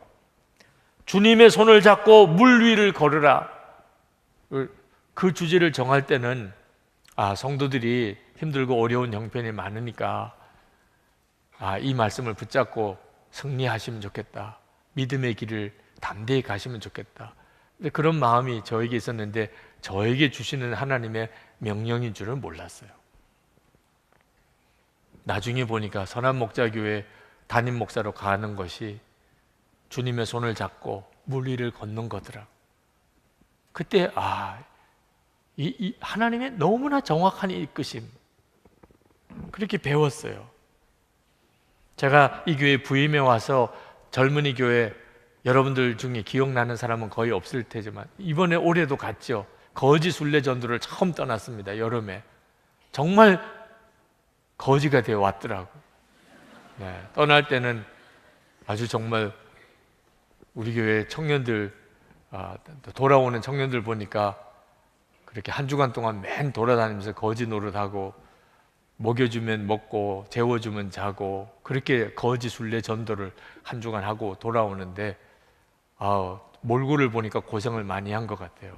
주님의 손을 잡고 물 위를 걸으라. 그 주제를 정할 때는 성도들이 힘들고 어려운 형편이 많으니까 이 말씀을 붙잡고 승리하시면 좋겠다. 믿음의 길을 담대히 가시면 좋겠다. 근데 그런 마음이 저에게 있었는데 저에게 주시는 하나님의 명령인 줄은 몰랐어요. 나중에 보니까 선한목자교회 담임 목사로 가는 것이 주님의 손을 잡고 물 위를 걷는 거더라. 그때 이 하나님의 너무나 정확한 이끄심, 그렇게 배웠어요. 제가 이 교회 부임해 와서 젊은이 교회 여러분들 중에 기억나는 사람은 거의 없을 테지만 이번에 올해도 갔죠. 거지 순례 전도를 처음 떠났습니다. 여름에 정말 거지가 되어 왔더라고. 떠날 때는 아주 정말 우리 교회 청년들 돌아오는 청년들 보니까 그렇게 한 주간 동안 맨 돌아다니면서 거지 노릇하고 먹여주면 먹고 재워주면 자고 그렇게 거지 순례 전도를 한 주간 하고 돌아오는데 몰골을 보니까 고생을 많이 한 것 같아요.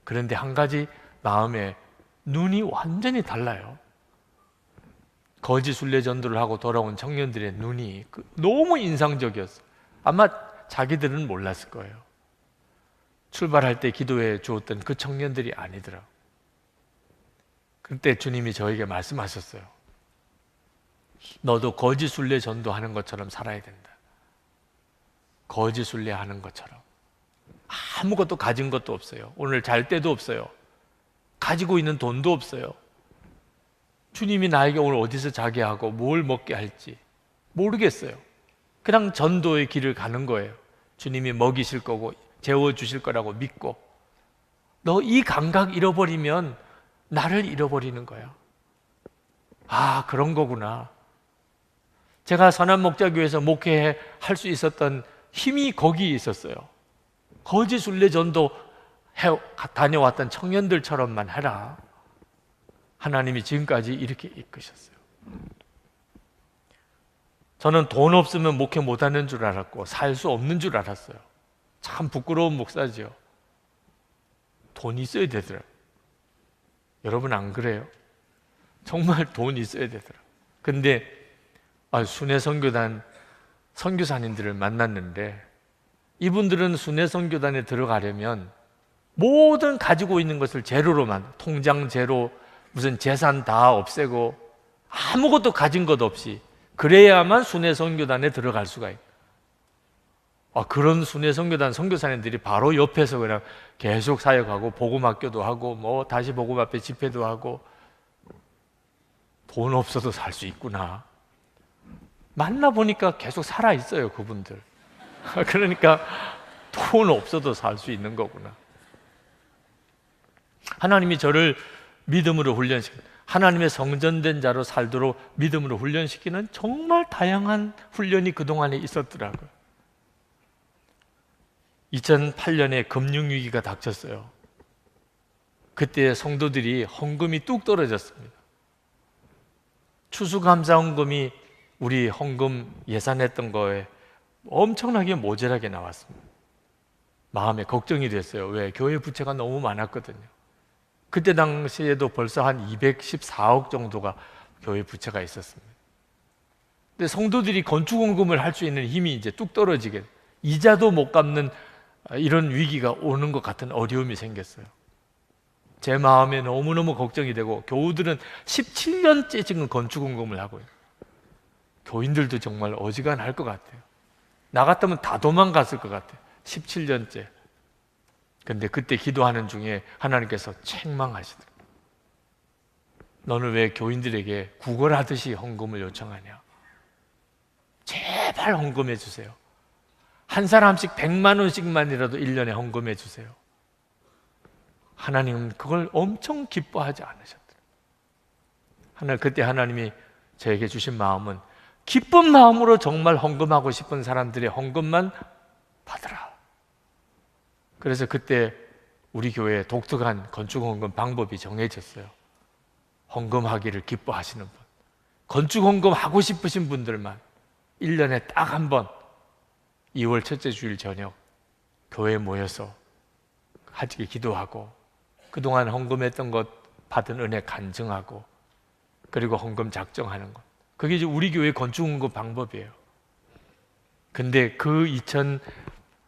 그런데 한 가지 마음에 눈이 완전히 달라요. 거지 순례 전도를 하고 돌아온 청년들의 눈이 너무 인상적이었어요. 아마 자기들은 몰랐을 거예요. 출발할 때 기도해 주었던 그 청년들이 아니더라고요. 그때 주님이 저에게 말씀하셨어요. 너도 거지 순례 전도하는 것처럼 살아야 된다. 거지 순례하는 것처럼. 아무것도 가진 것도 없어요. 오늘 잘 데도 없어요. 가지고 있는 돈도 없어요. 주님이 나에게 오늘 어디서 자게 하고 뭘 먹게 할지 모르겠어요. 그냥 전도의 길을 가는 거예요. 주님이 먹이실 거고 재워주실 거라고 믿고. 너 이 감각 잃어버리면 나를 잃어버리는 거야. 그런 거구나. 제가 선한목자교회에서 목회할 수 있었던 힘이 거기에 있었어요. 거지 순례 전도 다녀왔던 청년들처럼만 해라. 하나님이 지금까지 이렇게 이끄셨어요. 저는 돈 없으면 목회 못하는 줄 알았고 살 수 없는 줄 알았어요. 참 부끄러운 목사죠. 돈이 있어야 되더라고요. 여러분 안 그래요? 정말 돈이 있어야 되더라고요. 근데 순회선교단 선교사님들을 만났는데 이분들은 순회선교단에 들어가려면 모든 가지고 있는 것을 제로로 통장 제로, 무슨 재산 다 없애고 아무것도 가진 것 없이 그래야만 순회선교단에 들어갈 수가 있어요. 그런 순회선교단 선교사님들이 바로 옆에서 그냥 계속 사역하고 복음학교도 하고 다시 복음 앞에 집회도 하고. 돈 없어도 살 수 있구나. 만나보니까 계속 살아있어요 그분들. 그러니까 돈 없어도 살 수 있는 거구나. 하나님이 저를 믿음으로 훈련시키는, 하나님의 성전된 자로 살도록 믿음으로 훈련시키는 정말 다양한 훈련이 그동안에 있었더라고요. 2008년에 금융위기가 닥쳤어요. 그때 성도들이 헌금이 뚝 떨어졌습니다. 추수감사헌금이 우리 헌금 예산했던 거에 엄청나게 모자라게 나왔습니다. 마음에 걱정이 됐어요. 왜? 교회 부채가 너무 많았거든요. 그때 당시에도 벌써 한 214억 정도가 교회 부채가 있었습니다. 근데 성도들이 건축원금을 할 수 있는 힘이 이제 뚝 떨어지게, 이자도 못 갚는 이런 위기가 오는 것 같은 어려움이 생겼어요. 제 마음에 너무너무 걱정이 되고, 교우들은 17년째 지금 건축원금을 하고 있어요. 교인들도 정말 어지간할 것 같아요. 나 같으면 다 도망갔을 것 같아요. 17년째. 근데 그때 기도하는 중에 하나님께서 책망하시더라고요. 너는 왜 교인들에게 구걸하듯이 헌금을 요청하냐? 제발 헌금해 주세요. 한 사람씩 100만 원씩만이라도 1년에 헌금해 주세요. 하나님은 그걸 엄청 기뻐하지 않으셨더라고요. 그때 하나님이 저에게 주신 마음은 기쁜 마음으로 정말 헌금하고 싶은 사람들의 헌금만 받으라. 그래서 그때 우리 교회에 독특한 건축 헌금 방법이 정해졌어요. 헌금하기를 기뻐하시는 분, 건축 헌금 하고 싶으신 분들만 1년에 딱 한 번 2월 첫째 주일 저녁 교회에 모여서 같이 기도하고, 그동안 헌금했던 것 받은 은혜 간증하고, 그리고 헌금 작정하는 것. 그게 이제 우리 교회 건축 헌금 방법이에요. 근데 그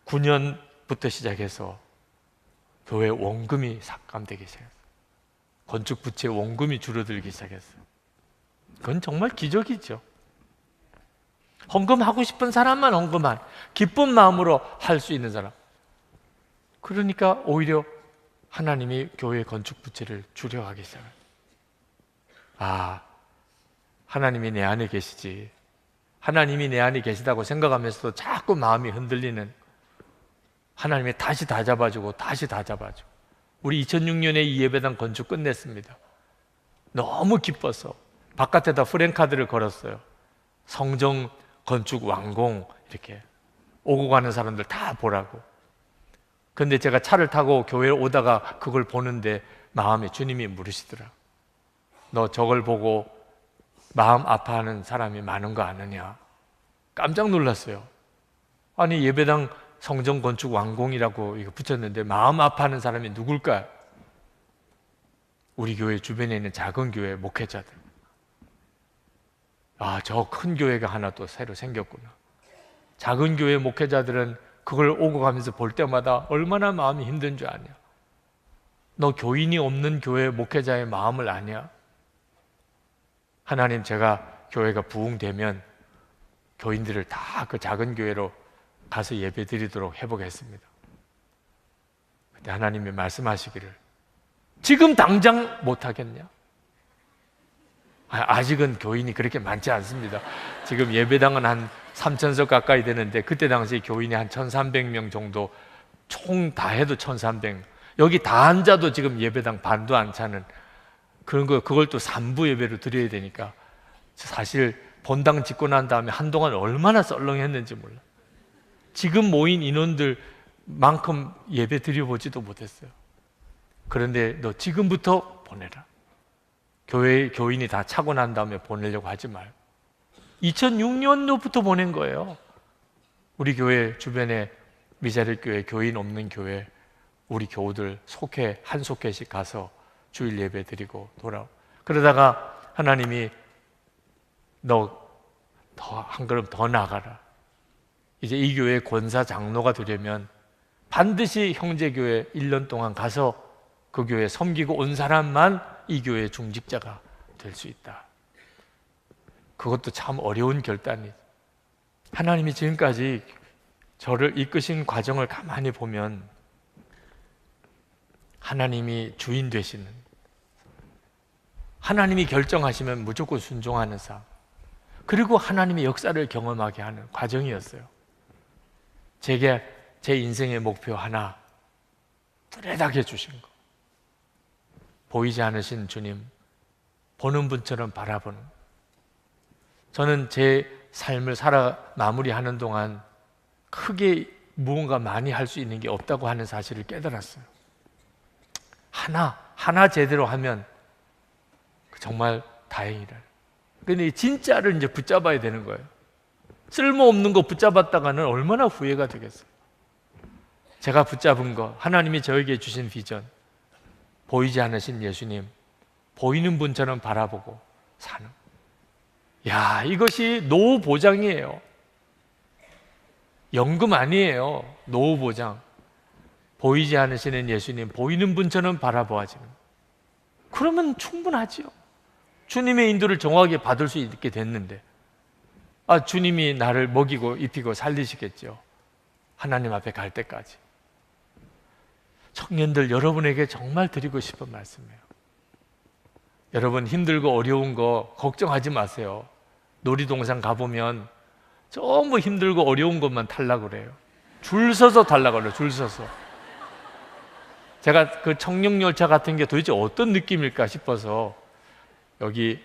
2009년부터 시작해서 교회 원금이 삭감되기 시작했어요. 건축 부채 원금이 줄어들기 시작했어요. 그건 정말 기적이죠. 헌금하고 싶은 사람만 헌금한, 기쁜 마음으로 할 수 있는 사람. 그러니까 오히려 하나님이 교회 건축 부채를 줄여가기 시작해요. 아, 하나님이 내 안에 계시지. 하나님이 내 안에 계시다고 생각하면서도 자꾸 마음이 흔들리는, 하나님이 다시 다 잡아주고 다시 다 잡아주고. 우리 2006년에 이 예배당 건축 끝냈습니다. 너무 기뻐서 바깥에다 프랜카드를 걸었어요. 성정 건축 완공, 이렇게 오고 가는 사람들 다 보라고. 근데 제가 차를 타고 교회에 오다가 그걸 보는데 마음에 주님이 물으시더라. 너 저걸 보고 마음 아파하는 사람이 많은 거 아느냐? 깜짝 놀랐어요. 아니, 예배당 성정 건축 완공이라고 이거 붙였는데 마음 아파하는 사람이 누굴까요? 우리 교회 주변에 있는 작은 교회 목회자들. 아, 저 큰 교회가 하나 또 새로 생겼구나. 작은 교회 목회자들은 그걸 오고 가면서 볼 때마다 얼마나 마음이 힘든 줄 아냐? 너 교인이 없는 교회 목회자의 마음을 아냐? 하나님, 제가 교회가 부흥되면 교인들을 다 그 작은 교회로 가서 예배 드리도록 해보겠습니다. 그때 하나님이 말씀하시기를, 지금 당장 못하겠냐? 아직은 교인이 그렇게 많지 않습니다. 지금 예배당은 한 3,000석 가까이 되는데, 그때 당시 교인이 한 1,300명 정도, 총 다 해도 1,300명. 여기 다 앉아도 지금 예배당 반도 안 차는 그런 거, 그걸 또 3부 예배로 드려야 되니까 사실 본당 짓고 난 다음에 한동안 얼마나 썰렁했는지 몰라. 지금 모인 인원들만큼 예배 드려보지도 못했어요. 그런데 너 지금부터 보내라. 교회 교인이 다 차고 난 다음에 보내려고 하지 말고 2006년도부터 보낸 거예요. 우리 교회 주변에 미자립 교회, 교인 없는 교회, 우리 교우들 속회 한 속회씩 가서 주일 예배 드리고 돌아오고. 그러다가 하나님이 너 한 걸음 더 나가라. 이제 이 교회 권사 장로가 되려면 반드시 형제교회 1년 동안 가서 그 교회 섬기고 온 사람만 이 교회의 중직자가 될 수 있다. 그것도 참 어려운 결단이죠. 하나님이 지금까지 저를 이끄신 과정을 가만히 보면 하나님이 주인 되시는, 하나님이 결정하시면 무조건 순종하는 삶, 그리고 하나님의 역사를 경험하게 하는 과정이었어요. 제게 제 인생의 목표 하나 뚜렷하게 주신 거, 보이지 않으신 주님, 보는 분처럼 바라보는. 저는 제 삶을 살아 마무리하는 동안 크게 무언가 많이 할 수 있는 게 없다고 하는 사실을 깨달았어요. 하나 제대로 하면 정말 다행이라. 근데 진짜를 이제 붙잡아야 되는 거예요. 쓸모없는 거 붙잡았다가는 얼마나 후회가 되겠어요. 제가 붙잡은 거, 하나님이 저에게 주신 비전, 보이지 않으신 예수님, 보이는 분처럼 바라보고 사는. 야, 이것이 노후 보장이에요. 연금 아니에요. 노후 보장. 보이지 않으시는 예수님, 보이는 분처럼 바라보아지는. 그러면 충분하지요. 주님의 인도를 정확하게 받을 수 있게 됐는데, 주님이 나를 먹이고 입히고 살리시겠죠. 하나님 앞에 갈 때까지. 청년들, 여러분에게 정말 드리고 싶은 말씀이에요. 여러분 힘들고 어려운 거 걱정하지 마세요. 놀이동산 가보면 전부 힘들고 어려운 것만 타려고 그래요. 줄 서서 타려고 그래요. 줄 서서. 제가 그 청룡열차 같은 게 도대체 어떤 느낌일까 싶어서 여기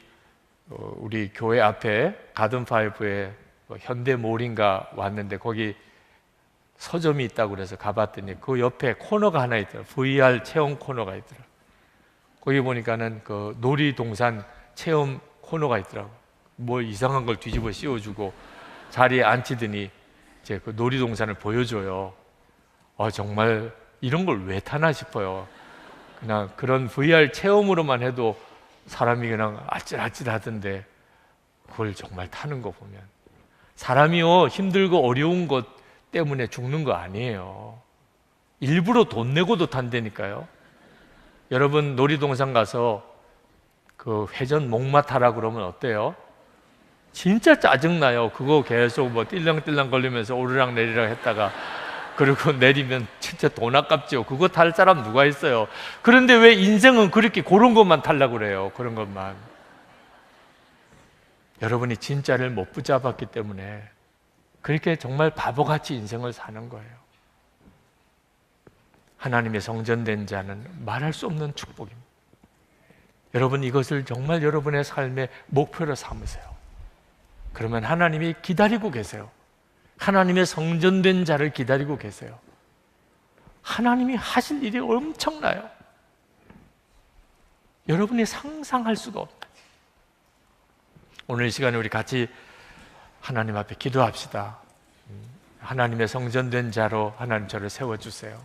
우리 교회 앞에 가든파이브에 현대몰인가 왔는데 거기 서점이 있다고 그래서 가봤더니 그 옆에 코너가 하나 있더라고요. VR 체험 코너가 있더라고요. 거기 보니까는 그 놀이동산 체험 코너가 있더라고요. 뭐 이상한 걸 뒤집어 씌워주고 자리에 앉히더니 이제 그 놀이동산을 보여줘요. 정말 이런 걸 왜 타나 싶어요. 그냥 그런 VR 체험으로만 해도 사람이 그냥 아찔아찔 하던데 그걸 정말 타는 거 보면 사람이요 힘들고 어려운 것 때문에 죽는 거 아니에요. 일부러 돈 내고도 탄다니까요. 여러분 놀이동산 가서 그 회전 목마 타라 그러면 어때요? 진짜 짜증나요. 그거 계속 뭐 띨렁띨렁 걸리면서 오르락 내리락 했다가 그리고 내리면 진짜 돈 아깝죠. 그거 탈 사람 누가 있어요? 그런데 왜 인생은 그렇게 그런 것만 타려고 그래요? 그런 것만. 여러분이 진짜를 못 붙잡았기 때문에 그렇게 정말 바보같이 인생을 사는 거예요. 하나님의 성전된 자는 말할 수 없는 축복입니다. 여러분 이것을 정말 여러분의 삶의 목표로 삼으세요. 그러면 하나님이 기다리고 계세요. 하나님의 성전된 자를 기다리고 계세요. 하나님이 하실 일이 엄청나요. 여러분이 상상할 수가 없어요. 오늘 이 시간에 우리 같이 하나님 앞에 기도합시다. 하나님의 성전된 자로 하나님 저를 세워주세요.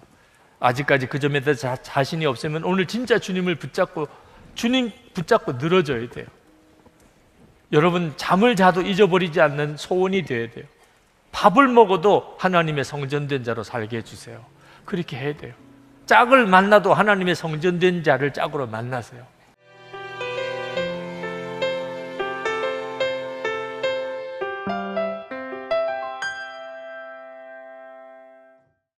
아직까지 그 점에 대해서 자신이 없으면 오늘 진짜 주님을 붙잡고 주님 붙잡고 늘어져야 돼요. 여러분 잠을 자도 잊어버리지 않는 소원이 되어야 돼요. 밥을 먹어도 하나님의 성전된 자로 살게 해주세요. 그렇게 해야 돼요. 짝을 만나도 하나님의 성전된 자를 짝으로 만나세요.